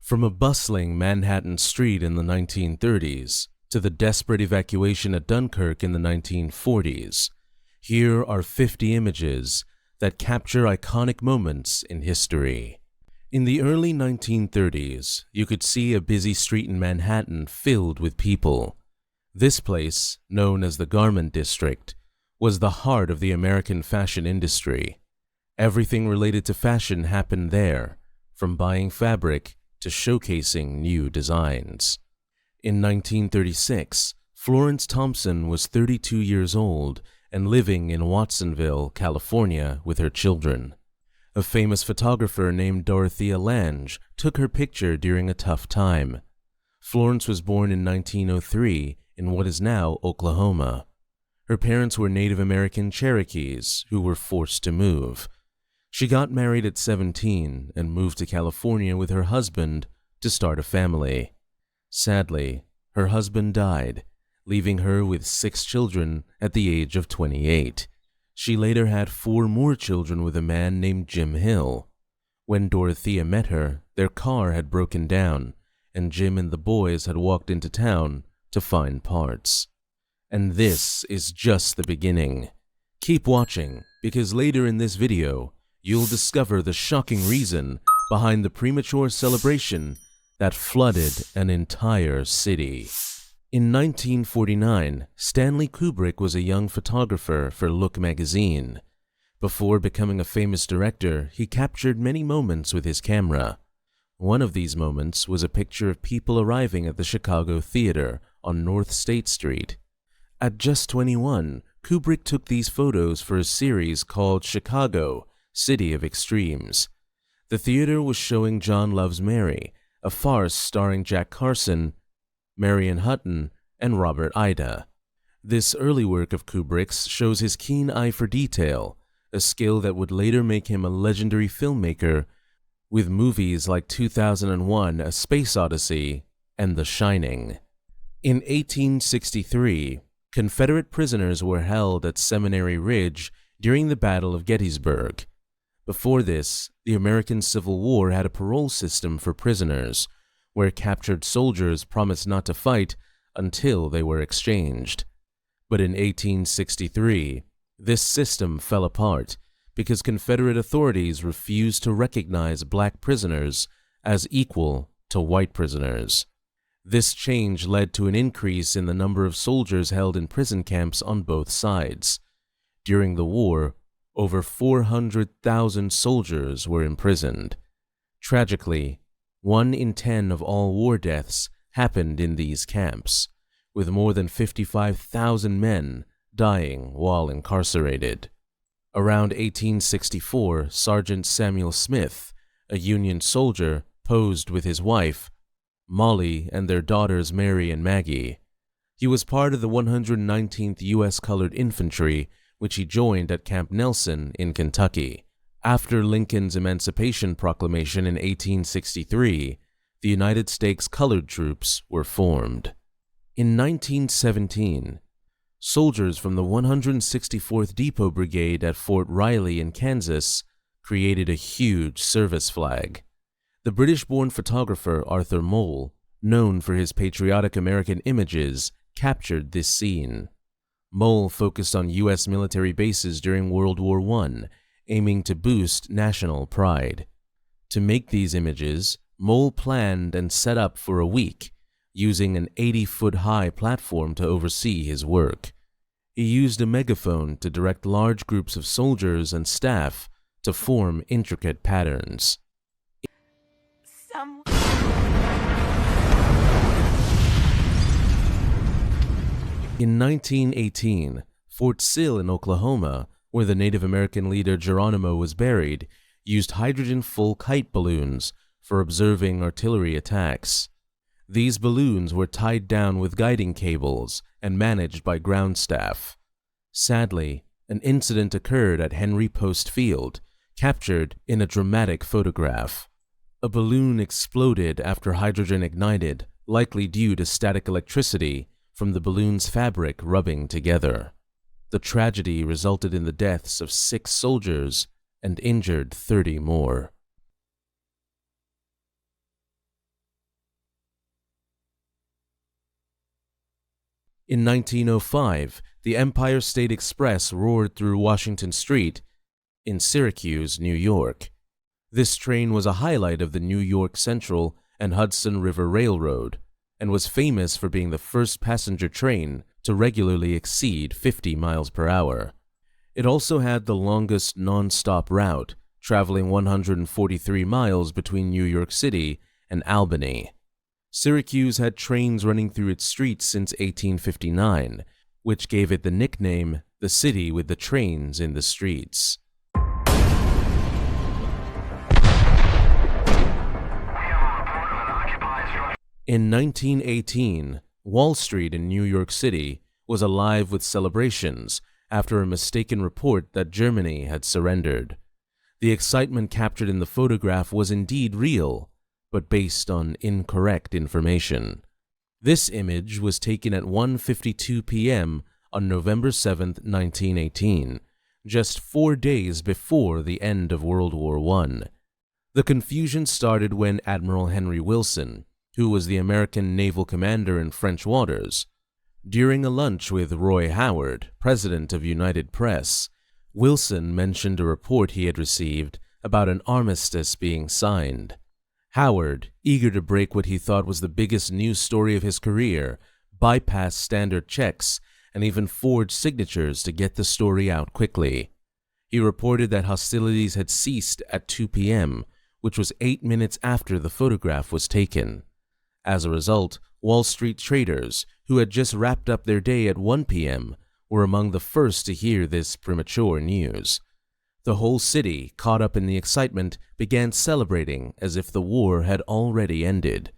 From a bustling Manhattan street in the 1930s to the desperate evacuation at Dunkirk in the 1940s, here are 50 images that capture iconic moments in history. In the early 1930s, you could see a busy street in Manhattan filled with people. This place, known as the Garment District, was the heart of the American fashion industry. Everything related to fashion happened there, from buying fabric to showcasing new designs. In 1936, Florence Thompson was 32 years old and living in Watsonville, California, with her children. A famous photographer named Dorothea Lange took her picture during a tough time. Florence was born in 1903 in what is now Oklahoma. Her parents were Native American Cherokees who were forced to move. She got married at 17 and moved to California with her husband to start a family. Sadly, her husband died, leaving her with 6 children at the age of 28. She later had 4 more children with a man named Jim Hill. When Dorothea met her, their car had broken down, and Jim and the boys had walked into town to find parts. And this is just the beginning. Keep watching, because later in this video, you'll discover the shocking reason behind the premature celebration that flooded an entire city. In 1949, Stanley Kubrick was a young photographer for Look magazine. Before becoming a famous director, he captured many moments with his camera. One of these moments was a picture of people arriving at the Chicago Theater on North State Street. At just 21, Kubrick took these photos for a series called Chicago, City of Extremes. The theater was showing John Loves Mary, a farce starring Jack Carson, Marion Hutton, and Robert Ida. This early work of Kubrick's shows his keen eye for detail, a skill that would later make him a legendary filmmaker with movies like 2001: A Space Odyssey and The Shining. In 1863, Confederate prisoners were held at Seminary Ridge during the Battle of Gettysburg. Before this, the American Civil War had a parole system for prisoners, where captured soldiers promised not to fight until they were exchanged. But in 1863, this system fell apart because Confederate authorities refused to recognize black prisoners as equal to white prisoners. This change led to an increase in the number of soldiers held in prison camps on both sides. During the war, over 400,000 soldiers were imprisoned. Tragically, 1 in 10 of all war deaths happened in these camps, with more than 55,000 men dying while incarcerated. Around 1864, Sergeant Samuel Smith, a Union soldier, posed with his wife, Molly, and their daughters Mary and Maggie. He was part of the 119th U.S. Colored Infantry, which he joined at Camp Nelson in Kentucky. After Lincoln's Emancipation Proclamation in 1863, the United States Colored Troops were formed. In 1917, soldiers from the 164th Depot Brigade at Fort Riley in Kansas created a huge service flag. The British-born photographer Arthur Mole, known for his patriotic American images, captured this scene. Mole focused on U.S. military bases during World War I, aiming to boost national pride. To make these images, Mole planned and set up for a week, using an 80-foot-high platform to oversee his work. He used a megaphone to direct large groups of soldiers and staff to form intricate patterns. In 1918, Fort Sill in Oklahoma, where the Native American leader Geronimo was buried, used hydrogen-full kite balloons for observing artillery attacks. These balloons were tied down with guiding cables and managed by ground staff. Sadly, an incident occurred at Henry Post Field, captured in a dramatic photograph. A balloon exploded after hydrogen ignited, likely due to static electricity from the balloon's fabric rubbing together. The tragedy resulted in the deaths of 6 soldiers and injured 30 more. In 1905, the Empire State Express roared through Washington Street in Syracuse, New York. This train was a highlight of the New York Central and Hudson River Railroad, and was famous for being the first passenger train to regularly exceed 50 miles per hour. It also had the longest non-stop route, traveling 143 miles between New York City and Albany. Syracuse had trains running through its streets since 1859, which gave it the nickname, the city with the trains in the streets. In 1918, Wall Street in New York City was alive with celebrations after a mistaken report that Germany had surrendered. The excitement captured in the photograph was indeed real, but based on incorrect information. This image was taken at 1:52 p.m. on November 7, 1918, just 4 days before the end of World War I. The confusion started when Admiral Henry Wilson, who was the American naval commander in French waters, during a lunch with Roy Howard, president of United Press, Wilson mentioned a report he had received about an armistice being signed. Howard, eager to break what he thought was the biggest news story of his career, bypassed standard checks and even forged signatures to get the story out quickly. He reported that hostilities had ceased at 2 p.m., which was 8 minutes after the photograph was taken. As a result, Wall Street traders, who had just wrapped up their day at 1 p.m., were among the first to hear this premature news. The whole city, caught up in the excitement, began celebrating as if the war had already ended.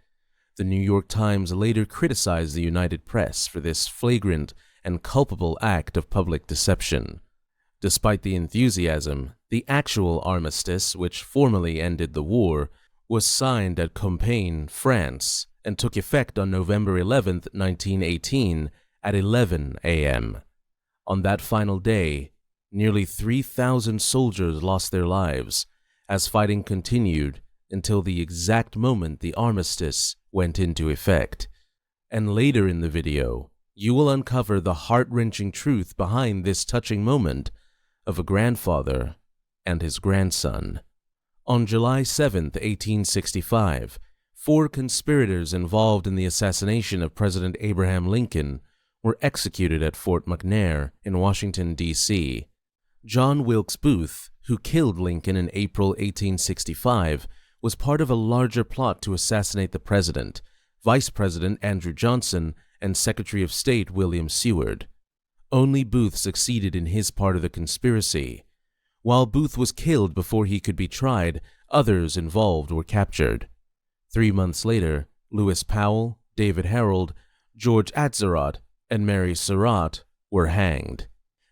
The New York Times later criticized the United Press for this flagrant and culpable act of public deception. Despite the enthusiasm, the actual armistice, which formally ended the war, was signed at Compiègne, France, and took effect on November 11, 1918, at 11 a.m. On that final day, nearly 3,000 soldiers lost their lives as fighting continued until the exact moment the armistice went into effect. And later in the video, you will uncover the heart-wrenching truth behind this touching moment of a grandfather and his grandson. On July 7, 1865, 4 conspirators involved in the assassination of President Abraham Lincoln were executed at Fort McNair in Washington, D.C. John Wilkes Booth, who killed Lincoln in April 1865, was part of a larger plot to assassinate the president, Vice President Andrew Johnson, and Secretary of State William Seward. Only Booth succeeded in his part of the conspiracy. While Booth was killed before he could be tried, others involved were captured. 3 months later, Lewis Powell, David Herold, George Atzerodt, and Mary Surratt were hanged.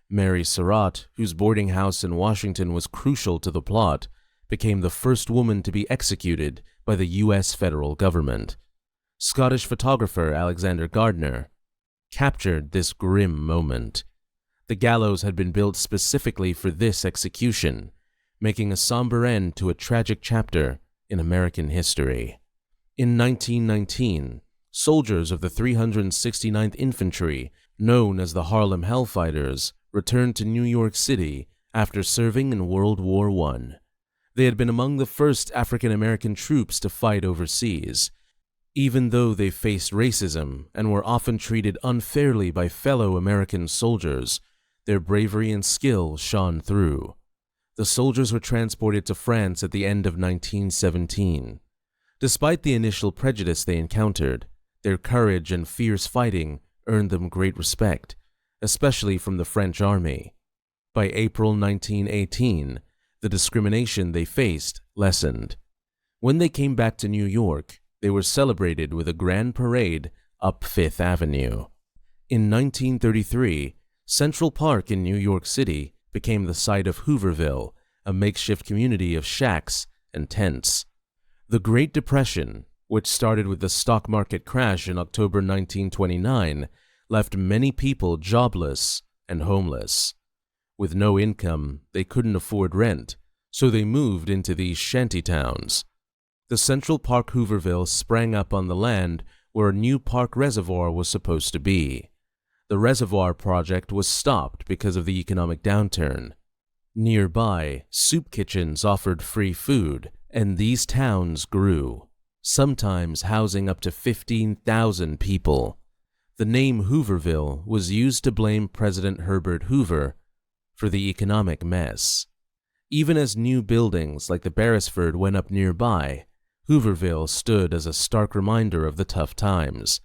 Mary Surratt, whose boarding house in Washington was crucial to the plot, became the first woman to be executed by the U.S. federal government. Scottish photographer Alexander Gardner captured this grim moment. The gallows had been built specifically for this execution, making a somber end to a tragic chapter in American history. In 1919, soldiers of the 369th Infantry, known as the Harlem Hellfighters, returned to New York City after serving in World War I. They had been among the first African-American troops to fight overseas. Even though they faced racism and were often treated unfairly by fellow American soldiers, their bravery and skill shone through. The soldiers were transported to France at the end of 1917. Despite the initial prejudice they encountered, their courage and fierce fighting earned them great respect, especially from the French army. By April 1918, the discrimination they faced lessened. When they came back to New York, they were celebrated with a grand parade up Fifth Avenue. In 1933, Central Park in New York City became the site of Hooverville, a makeshift community of shacks and tents. The Great Depression, which started with the stock market crash in October 1929, left many people jobless and homeless. With no income, they couldn't afford rent, so they moved into these shanty towns. The Central Park Hooverville sprang up on the land where a new park reservoir was supposed to be. The reservoir project was stopped because of the economic downturn. Nearby, soup kitchens offered free food, and these towns grew, sometimes housing up to 15,000 people. The name Hooverville was used to blame President Herbert Hoover for the economic mess. Even as new buildings like the Beresford went up nearby, Hooverville stood as a stark reminder of the tough times.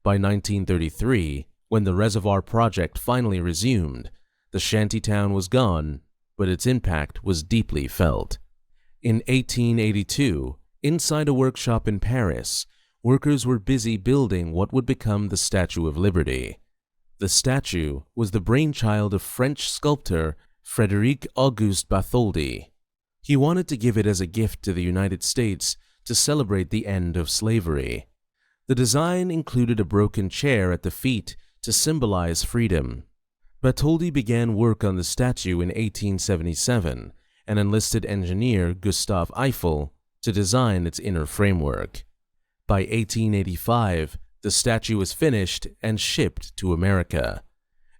By 1933, when the reservoir project finally resumed, the shantytown was gone, but its impact was deeply felt. In 1882, inside a workshop in Paris, workers were busy building what would become the Statue of Liberty. The statue was the brainchild of French sculptor Frédéric Auguste Bartholdi. He wanted to give it as a gift to the United States to celebrate the end of slavery. The design included a broken chair at the feet to symbolize freedom. Bartholdi began work on the statue in 1877 and enlisted engineer Gustave Eiffel to design its inner framework. By 1885, the statue was finished and shipped to America.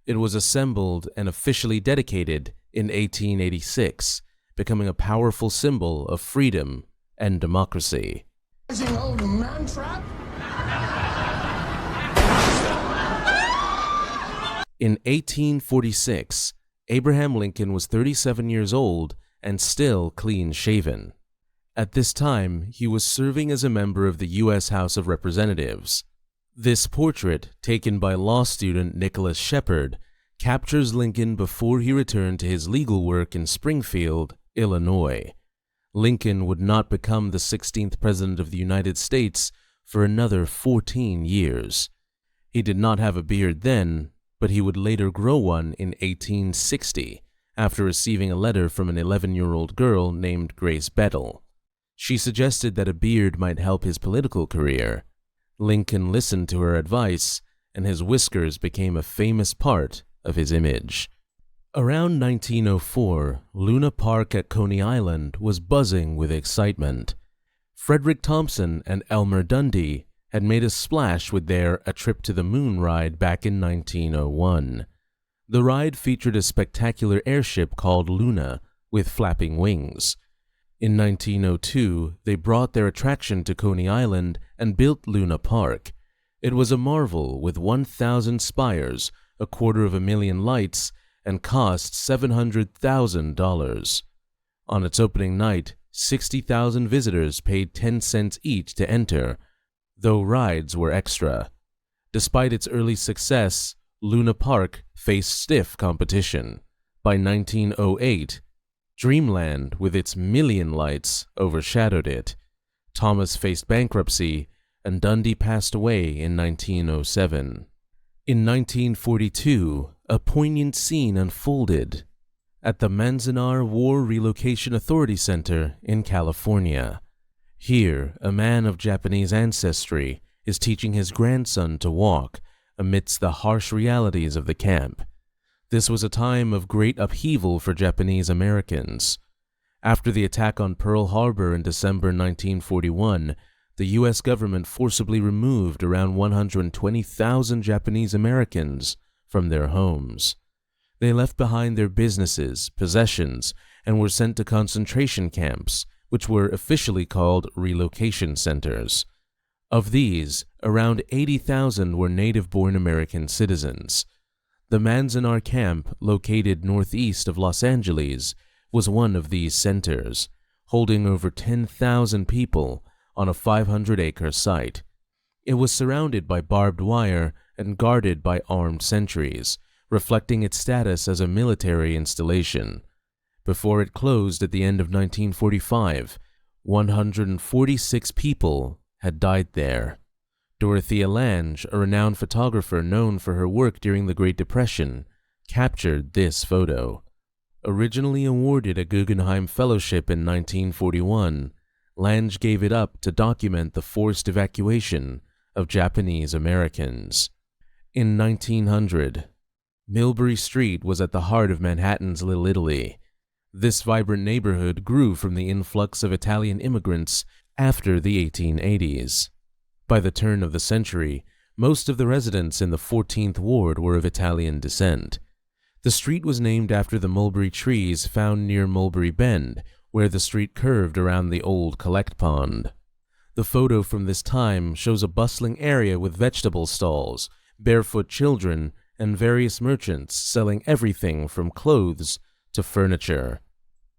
It was assembled and officially dedicated in 1886, becoming a powerful symbol of freedom and democracy. Old man trap? In 1846, Abraham Lincoln was 37 years old and still clean-shaven. At this time, he was serving as a member of the U.S. House of Representatives. This portrait, taken by law student Nicholas Shepard, captures Lincoln before he returned to his legal work in Springfield, Illinois. Lincoln would not become the 16th President of the United States for another 14 years. He did not have a beard then, but he would later grow one in 1860 after receiving a letter from an 11-year-old girl named Grace Bettel. She suggested that a beard might help his political career. Lincoln listened to her advice, and his whiskers became a famous part of his image. Around 1904, Luna Park at Coney Island was buzzing with excitement. Frederick Thompson and Elmer Dundee had made a splash with their A Trip to the Moon ride back in 1901. The ride featured a spectacular airship called Luna with flapping wings. In 1902, they brought their attraction to Coney Island and built Luna Park. It was a marvel with 1,000 spires, 250,000 lights, and cost $700,000. On its opening night, 60,000 visitors paid 10 cents each to enter, though rides were extra. Despite its early success, Luna Park faced stiff competition. By 1908, Dreamland, with its million lights, overshadowed it. Thomas faced bankruptcy, and Dundee passed away in 1907. In 1942, a poignant scene unfolded at the Manzanar War Relocation Authority Center in California. Here, a man of Japanese ancestry is teaching his grandson to walk amidst the harsh realities of the camp. This was a time of great upheaval for Japanese Americans. After the attack on Pearl Harbor in December 1941, the U.S. government forcibly removed around 120,000 Japanese Americans from their homes. They left behind their businesses, possessions, and were sent to concentration camps, which were officially called relocation centers. Of these, around 80,000 were native-born American citizens. The Manzanar camp, located northeast of Los Angeles, was one of these centers, holding over 10,000 people on a 500-acre site. It was surrounded by barbed wire and guarded by armed sentries, reflecting its status as a military installation. Before it closed at the end of 1945, 146 people had died there. Dorothea Lange, a renowned photographer known for her work during the Great Depression, captured this photo. Originally awarded a Guggenheim Fellowship in 1941, Lange gave it up to document the forced evacuation of Japanese Americans. In 1900, Millbury Street was at the heart of Manhattan's Little Italy. This vibrant neighborhood grew from the influx of Italian immigrants after the 1880s. By the turn of the century, Most of the residents in the 14th Ward were of Italian descent. The street was named after the mulberry trees found near Mulberry Bend, where the street curved around the old collect pond. The photo from this time shows a bustling area with vegetable stalls, barefoot children, and various merchants selling everything from clothes to furniture.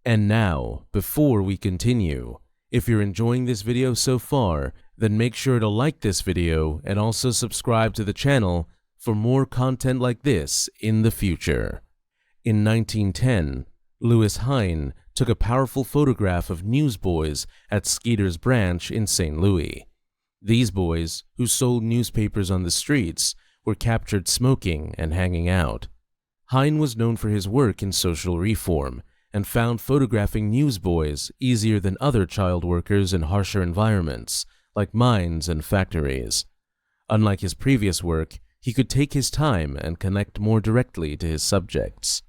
And now, before we continue, if you're enjoying this video so far, then make sure to like this video and also subscribe to the channel for more content like this in the future. In 1910, Louis Hine took a powerful photograph of newsboys at Skeeter's Branch in St. Louis. These boys, who sold newspapers on the streets, were captured smoking and hanging out. Hine was known for his work in social reform and found photographing newsboys easier than other child workers in harsher environments, like mines and factories. Unlike his previous work, he could take his time and connect more directly to his subjects.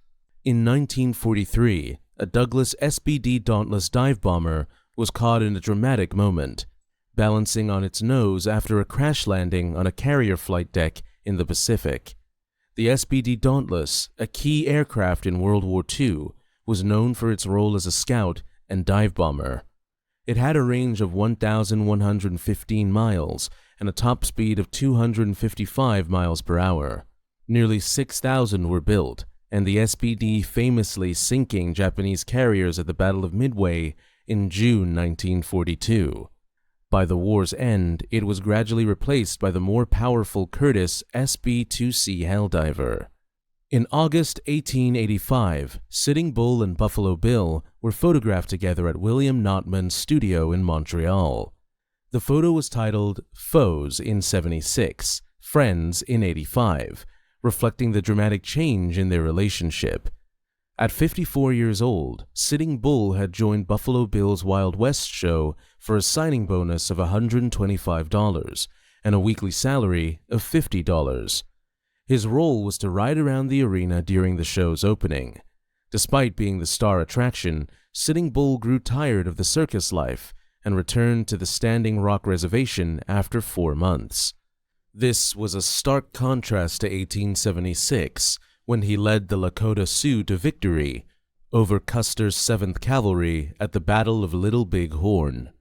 In 1943, a Douglas SBD Dauntless dive bomber was caught in a dramatic moment, balancing on its nose after a crash landing on a carrier flight deck in the Pacific. The SBD Dauntless, a key aircraft in World War II, was known for its role as a scout and dive bomber. It had a range of 1,115 miles and a top speed of 255 miles per hour. Nearly 6,000 were built, and the SBD famously sinking Japanese carriers at the Battle of Midway in June 1942. By the war's end, it was gradually replaced by the more powerful Curtiss SB-2C Helldiver. In August 1885, Sitting Bull and Buffalo Bill were photographed together at William Notman's studio in Montreal. The photo was titled Foes in 76, Friends in 85, reflecting the dramatic change in their relationship. At 54 years old, Sitting Bull had joined Buffalo Bill's Wild West show for a signing bonus of $125 and a weekly salary of $50. His role was to ride around the arena during the show's opening. Despite being the star attraction, Sitting Bull grew tired of the circus life and returned to the Standing Rock Reservation after 4 months. This was a stark contrast to 1876, when he led the Lakota Sioux to victory over Custer's 7th Cavalry at the Battle of Little Big Horn.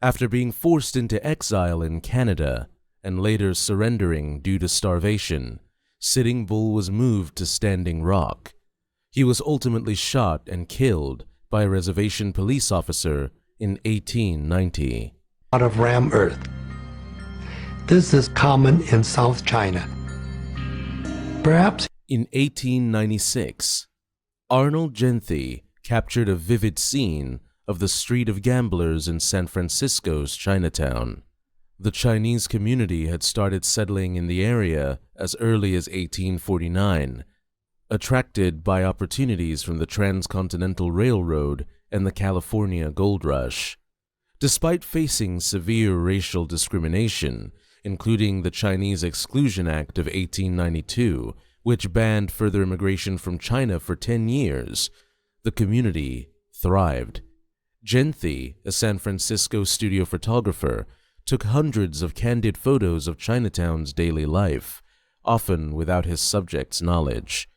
After being forced into exile in Canada and later surrendering due to starvation, Sitting Bull was moved to Standing Rock. He was ultimately shot and killed by a reservation police officer in 1890. Out of ram earth. This is common in South China. Perhaps in 1896, Arnold Genthy captured a vivid scene of the street of gamblers in San Francisco's Chinatown. The Chinese community had started settling in the area as early as 1849, attracted by opportunities from the Transcontinental Railroad and the California Gold Rush. Despite facing severe racial discrimination, including the Chinese Exclusion Act of 1892, which banned further immigration from China for 10 years, the community thrived. Genthy, a San Francisco studio photographer, took hundreds of candid photos of Chinatown's daily life, often without his subjects' knowledge.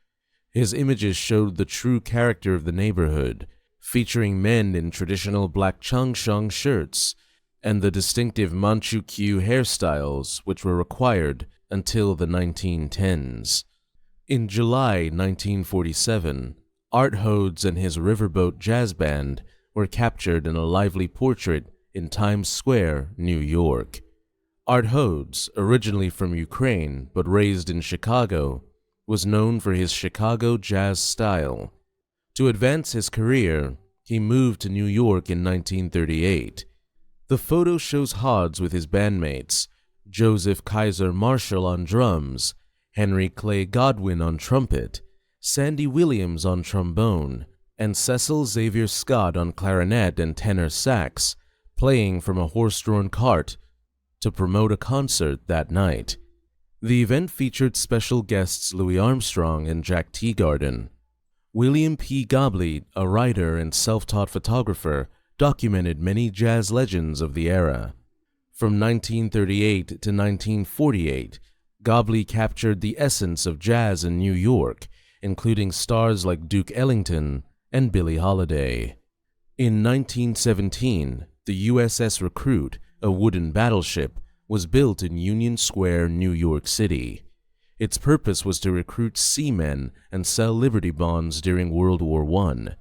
His images showed the true character of the neighborhood, featuring men in traditional black changshang shirts and the distinctive Manchukuo hairstyles which were required until the 1910s. In July 1947, Art Hodes and his Riverboat Jazz Band were captured in a lively portrait in Times Square, New York. Art Hodes, originally from Ukraine but raised in Chicago, was known for his Chicago jazz style. To advance his career, he moved to New York in 1938. The photo shows Hodes with his bandmates, Joseph Kaiser Marshall on drums, Henry Clay Godwin on trumpet, Sandy Williams on trombone, and Cecil Xavier Scott on clarinet and tenor sax, playing from a horse-drawn cart to promote a concert that night. The event featured special guests Louis Armstrong and Jack Teagarden. William P. Gobley, a writer and self-taught photographer, documented many jazz legends of the era. From 1938 to 1948, Gobley captured the essence of jazz in New York, including stars like Duke Ellington and Billie Holiday. In 1917, the USS Recruit, a wooden battleship, was built in Union Square, New York City. Its purpose was to recruit seamen and sell Liberty bonds during World War I.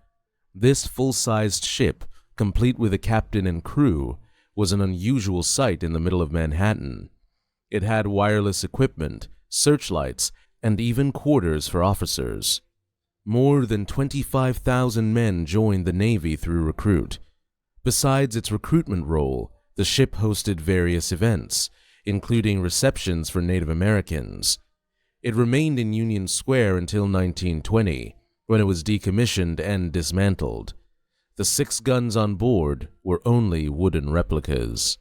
This full-sized ship, complete with a captain and crew, was an unusual sight in the middle of Manhattan. It had wireless equipment, searchlights, and even quarters for officers. More than 25,000 men joined the Navy through Recruit. Besides its recruitment role, the ship hosted various events, including receptions for Native Americans. It remained in Union Square until 1920, when it was decommissioned and dismantled. The 6 guns on board were only wooden replicas.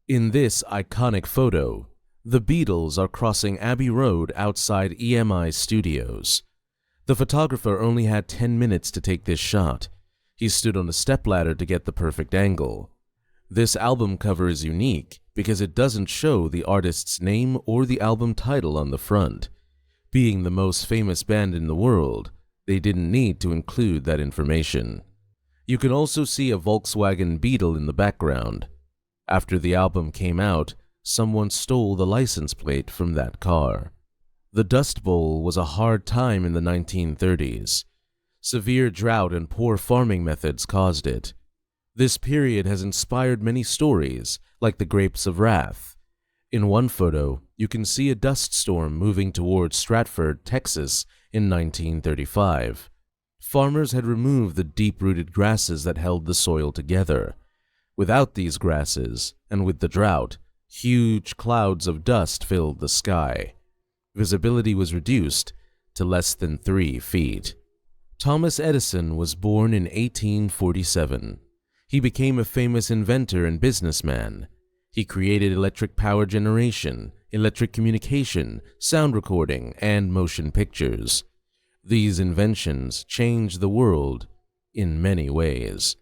In this iconic photo, the Beatles are crossing Abbey Road outside EMI Studios. The photographer only had 10 minutes to take this shot. He stood on a stepladder to get the perfect angle. This album cover is unique because it doesn't show the artist's name or the album title on the front. Being the most famous band in the world, they didn't need to include that information. You can also see a Volkswagen Beetle in the background. After the album came out, someone stole the license plate from that car. The Dust Bowl was a hard time in the 1930s. Severe drought and poor farming methods caused it. This period has inspired many stories, like the Grapes of Wrath. In one photo, you can see a dust storm moving towards Stratford, Texas in 1935. Farmers had removed the deep-rooted grasses that held the soil together. Without these grasses, and with the drought, huge clouds of dust filled the sky. Visibility was reduced to less than 3 feet. Thomas Edison was born in 1847. He became a famous inventor and businessman. He created electric power generation, electric communication, sound recording, and motion pictures. These inventions changed the world in many ways.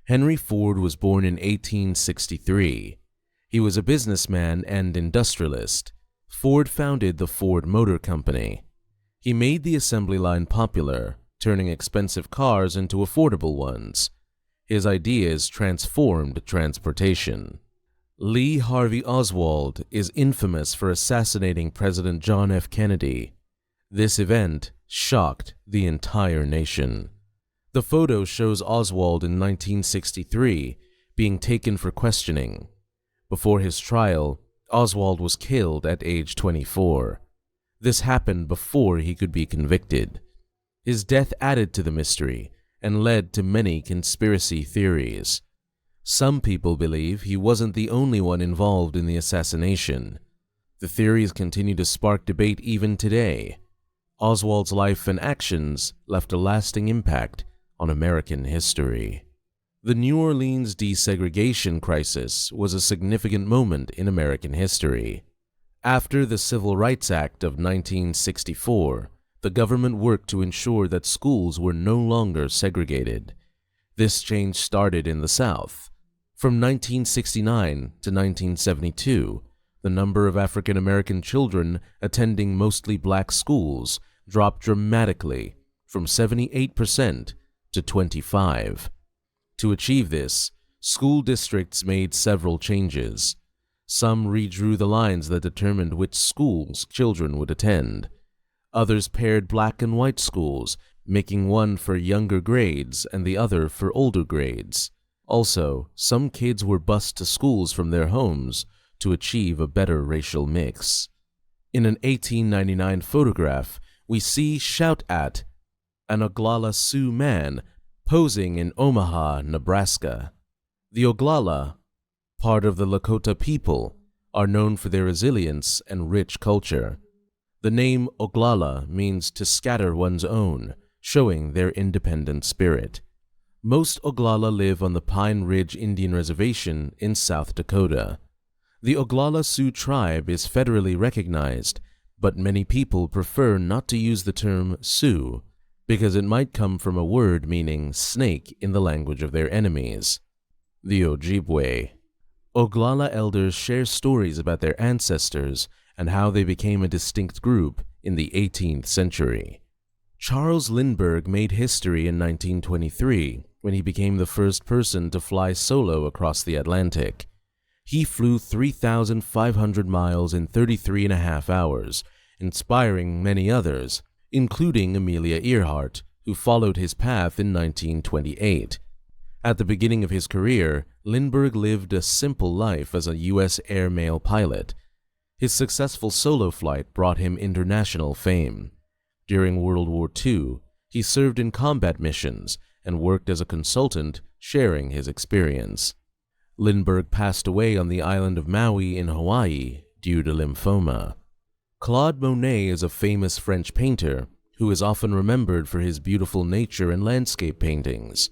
Henry Ford was born in 1863. He was a businessman and industrialist. Ford founded the Ford Motor Company. He made the assembly line popular, turning expensive cars into affordable ones. His ideas transformed transportation. Lee Harvey Oswald is infamous for assassinating President John F. Kennedy. This event shocked the entire nation. The photo shows Oswald in 1963 being taken for questioning. Before his trial, Oswald was killed at age 24. This happened before he could be convicted. His death added to the mystery and led to many conspiracy theories. Some people believe he wasn't the only one involved in the assassination. The theories continue to spark debate even today. Oswald's life and actions left a lasting impact on American history. The New Orleans desegregation crisis was a significant moment in American history. After the Civil Rights Act of 1964, the government worked to ensure that schools were no longer segregated. This change started in the South. From 1969 to 1972, the number of African American children attending mostly black schools dropped dramatically from 78% to 25%. To achieve this, school districts made several changes. Some redrew the lines that determined which schools children would attend. Others paired black and white schools, making one for younger grades and the other for older grades. Also, some kids were bused to schools from their homes to achieve a better racial mix. In an 1899 photograph, we see Shout At, an Oglala Sioux man posing in Omaha, Nebraska. The Oglala, part of the Lakota people, are known for their resilience and rich culture. The name Oglala means to scatter one's own, showing their independent spirit. Most Oglala live on the Pine Ridge Indian Reservation in South Dakota. The Oglala Sioux tribe is federally recognized, but many people prefer not to use the term Sioux because it might come from a word meaning snake in the language of their enemies, the Ojibwe. Oglala elders share stories about their ancestors and how they became a distinct group in the 18th century. Charles Lindbergh made history in 1923 when he became the first person to fly solo across the Atlantic. He flew 3,500 miles in 33.5 hours, inspiring many others, including Amelia Earhart, who followed his path in 1928. At the beginning of his career, Lindbergh lived a simple life as a U.S. airmail pilot. His successful solo flight brought him international fame. During World War II, he served in combat missions and worked as a consultant, sharing his experience. Lindbergh passed away on the island of Maui in Hawaii due to lymphoma. Claude Monet is a famous French painter who is often remembered for his beautiful nature and landscape paintings.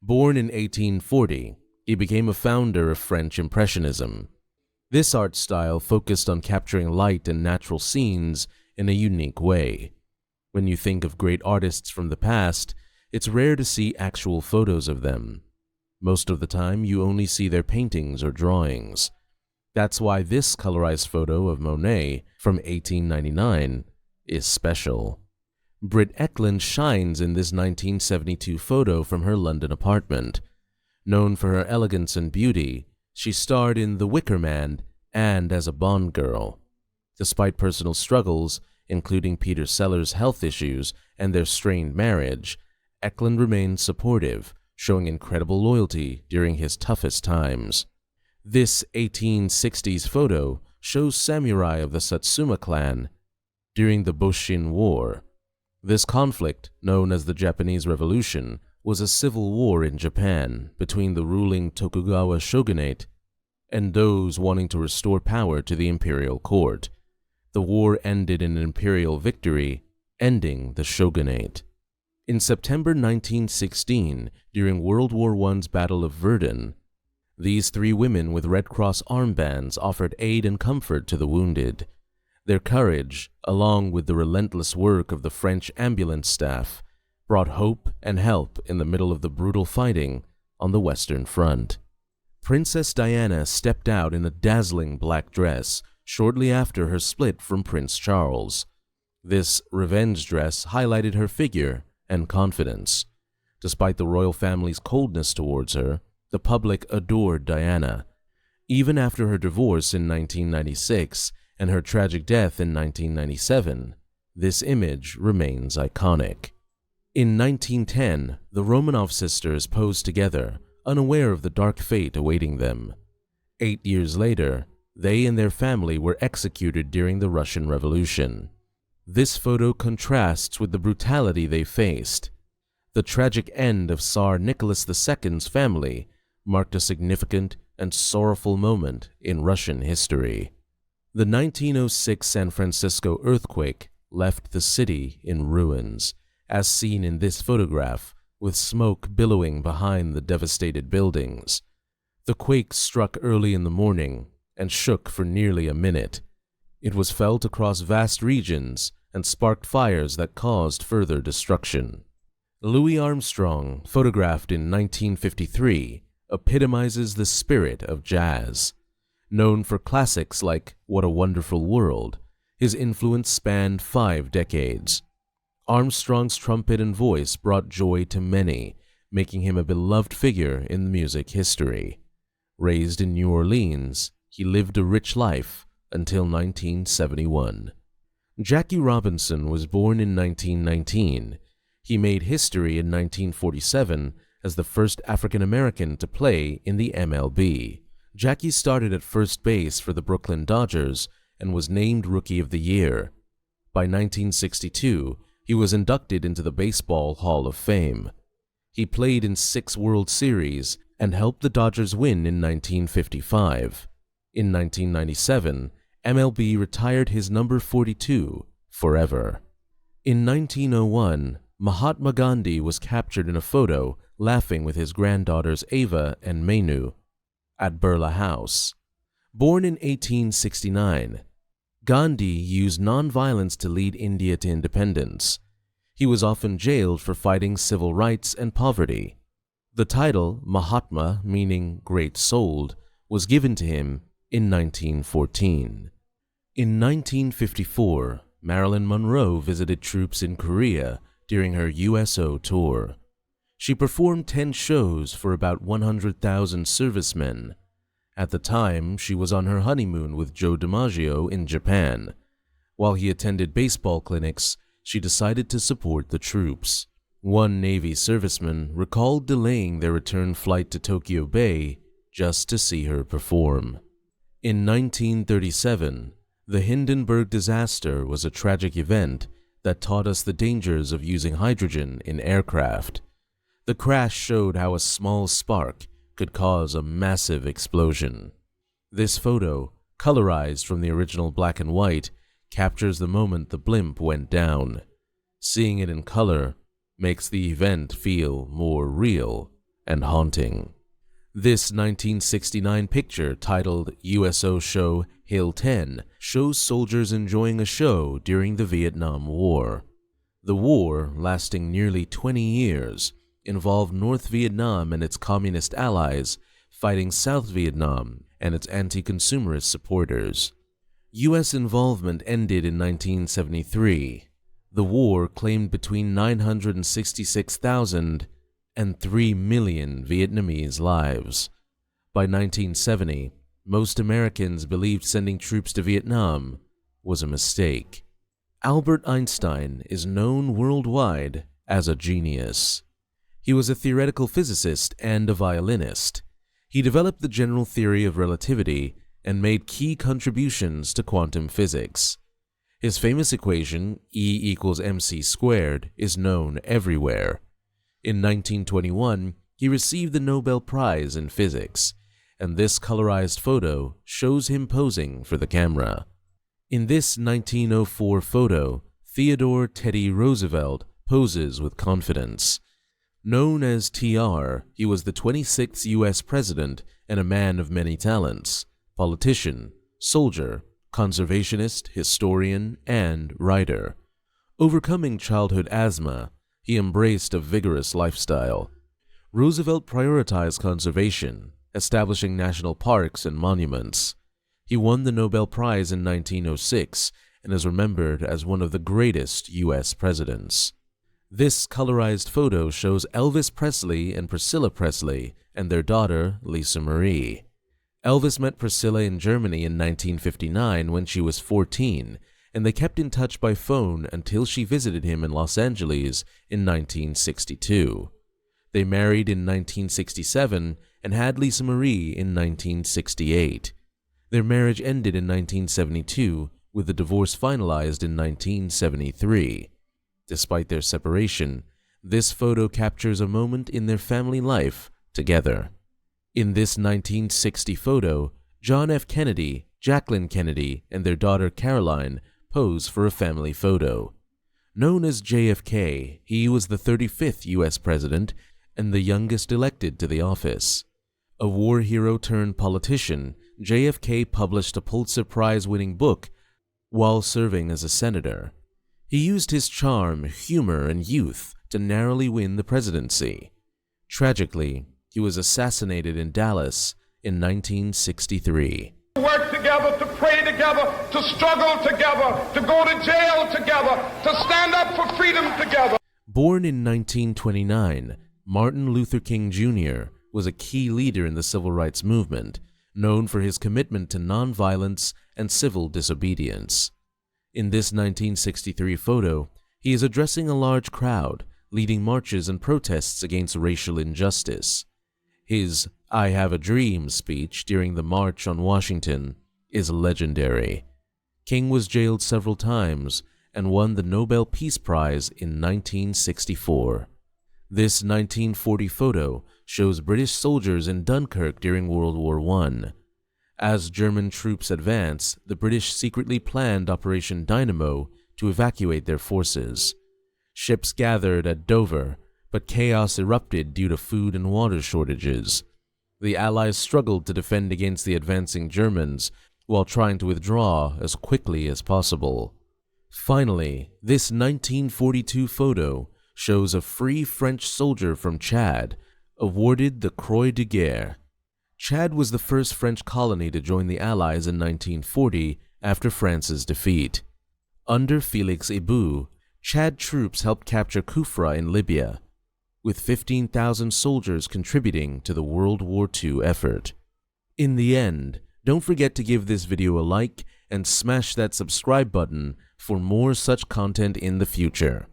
Born in 1840, he became a founder of French Impressionism. This art style focused on capturing light and natural scenes in a unique way. When you think of great artists from the past, it's rare to see actual photos of them. Most of the time, you only see their paintings or drawings. That's why this colorized photo of Monet from 1899 is special. Britt Eklund shines in this 1972 photo from her London apartment. Known for her elegance and beauty, she starred in The Wicker Man and as a Bond girl. Despite personal struggles, including Peter Sellers' health issues and their strained marriage, Eklund remained supportive, showing incredible loyalty during his toughest times. This 1860s photo shows samurai of the Satsuma clan during the Boshin War. This conflict, known as the Japanese Revolution, was a civil war in Japan between the ruling Tokugawa shogunate and those wanting to restore power to the imperial court. The war ended in an imperial victory, ending the shogunate. In September 1916, during World War I's Battle of Verdun, these three women with Red Cross armbands offered aid and comfort to the wounded. Their courage, along with the relentless work of the French ambulance staff, brought hope and help in the middle of the brutal fighting on the Western Front. Princess Diana stepped out in a dazzling black dress shortly after her split from Prince Charles. This revenge dress highlighted her figure and confidence. Despite the royal family's coldness towards her, the public adored Diana. Even after her divorce in 1996 and her tragic death in 1997, this image remains iconic. In 1910, the Romanov sisters posed together, unaware of the dark fate awaiting them. 8 years later, they and their family were executed during the Russian Revolution. This photo contrasts with the brutality they faced. The tragic end of Tsar Nicholas II's family marked a significant and sorrowful moment in Russian history. The 1906 San Francisco earthquake left the city in ruins, as seen in this photograph, with smoke billowing behind the devastated buildings. The quake struck early in the morning and shook for nearly a minute. It was felt across vast regions and sparked fires that caused further destruction. Louis Armstrong, photographed in 1953, epitomizes the spirit of jazz. Known for classics like What a Wonderful World, his influence spanned 5 decades. Armstrong's trumpet and voice brought joy to many, making him a beloved figure in music history. Raised in New Orleans, he lived a rich life until 1971. Jackie Robinson was born in 1919. He made history in 1947 as the first African American to play in the MLB. Jackie started at first base for the Brooklyn Dodgers and was named Rookie of the Year. By 1962, he was inducted into the Baseball Hall of Fame. He played in 6 World Series and helped the Dodgers win in 1955. In 1997, MLB retired his number 42 forever. In 1901, Mahatma Gandhi was captured in a photo laughing with his granddaughters Ava and Menu at Birla House. Born in 1869, Gandhi used nonviolence to lead India to independence. He was often jailed for fighting civil rights and poverty. The title, Mahatma, meaning great-souled, was given to him in 1914. In 1954, Marilyn Monroe visited troops in Korea during her USO tour. She performed 10 shows for about 100,000 servicemen. At the time, she was on her honeymoon with Joe DiMaggio in Japan. While he attended baseball clinics, she decided to support the troops. One Navy serviceman recalled delaying their return flight to Tokyo Bay just to see her perform. In 1937, the Hindenburg disaster was a tragic event that taught us the dangers of using hydrogen in aircraft. The crash showed how a small spark could cause a massive explosion. This photo, colorized from the original black and white, captures the moment the blimp went down. Seeing it in color makes the event feel more real and haunting. This 1969 picture, titled USO Show Hill 10, shows soldiers enjoying a show during the Vietnam War. The war, lasting nearly 20 years, involved North Vietnam and its communist allies fighting South Vietnam and its anti-consumerist supporters. U.S. involvement ended in 1973. The war claimed between 966,000 and 3 million Vietnamese lives. By 1970, most Americans believed sending troops to Vietnam was a mistake. Albert Einstein is known worldwide as a genius. He was a theoretical physicist and a violinist. He developed the general theory of relativity and made key contributions to quantum physics. His famous equation, E = mc², is known everywhere. In 1921, he received the Nobel Prize in Physics, and this colorized photo shows him posing for the camera. In this 1904 photo, Theodore Teddy Roosevelt poses with confidence. Known as TR, he was the 26th U.S. president and a man of many talents: politician, soldier, conservationist, historian, and writer. Overcoming childhood asthma, he embraced a vigorous lifestyle. Roosevelt prioritized conservation, establishing national parks and monuments. He won the Nobel Prize in 1906 and is remembered as one of the greatest U.S. presidents. This colorized photo shows Elvis Presley and Priscilla Presley and their daughter, Lisa Marie. Elvis met Priscilla in Germany in 1959 when she was 14, and they kept in touch by phone until she visited him in Los Angeles in 1962. They married in 1967 and had Lisa Marie in 1968. Their marriage ended in 1972, with the divorce finalized in 1973. Despite their separation, this photo captures a moment in their family life together. In this 1960 photo, John F. Kennedy, Jacqueline Kennedy, and their daughter Caroline pose for a family photo. Known as JFK, he was the 35th U.S. president and the youngest elected to the office. A war hero turned politician, JFK published a Pulitzer Prize-winning book while serving as a senator. He used his charm, humor, and youth to narrowly win the presidency. Tragically, he was assassinated in Dallas in 1963. To work together, to pray together, to struggle together, to go to jail together, to stand up for freedom together. Born in 1929, Martin Luther King Jr. was a key leader in the civil rights movement, known for his commitment to nonviolence and civil disobedience. In this 1963 photo, he is addressing a large crowd, leading marches and protests against racial injustice. His "I Have a Dream" speech during the March on Washington is legendary. King was jailed several times and won the Nobel Peace Prize in 1964. This 1940 photo shows British soldiers in Dunkirk during World War I. As German troops advanced, the British secretly planned Operation Dynamo to evacuate their forces. Ships gathered at Dover, but chaos erupted due to food and water shortages. The Allies struggled to defend against the advancing Germans while trying to withdraw as quickly as possible. Finally, this 1942 photo shows a free French soldier from Chad awarded the Croix de Guerre. Chad was the first French colony to join the Allies in 1940 after France's defeat. Under Felix Ibou, Chad troops helped capture Kufra in Libya, with 15,000 soldiers contributing to the World War II effort. In the end, don't forget to give this video a like and smash that subscribe button for more such content in the future.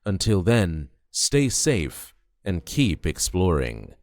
Until then, stay safe and keep exploring.